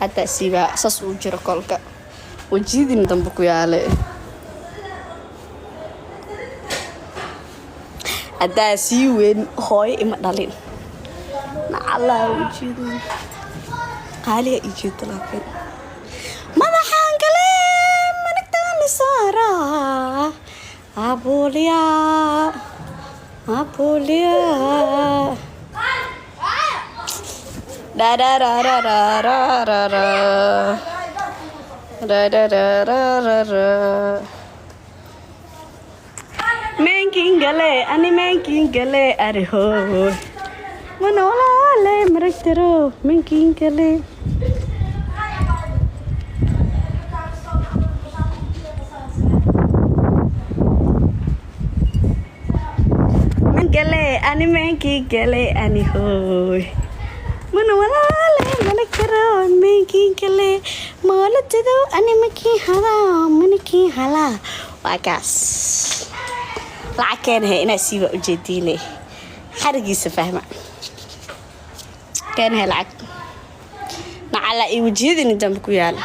حتى سيبا ساس وجرا كولكا وجيدين دنبكو يالي حتى سيوين هوي إما دالين نعلا وجيدين قالي إيجيد لكن ماذا حانقلي منك تاني سارة أبوليا da da da da da da da da da da da da da menkingale ani menkingale ariho manola le maraktero menkingale menkingale ani menkingale ani hoy manola le maraktero menkingale molatido ani maki hala maniki hala wakas لكن هنا سيبا وجديلي حرقي سفهمة كان هالعك نعلا إيوجيدني جنبكو يالا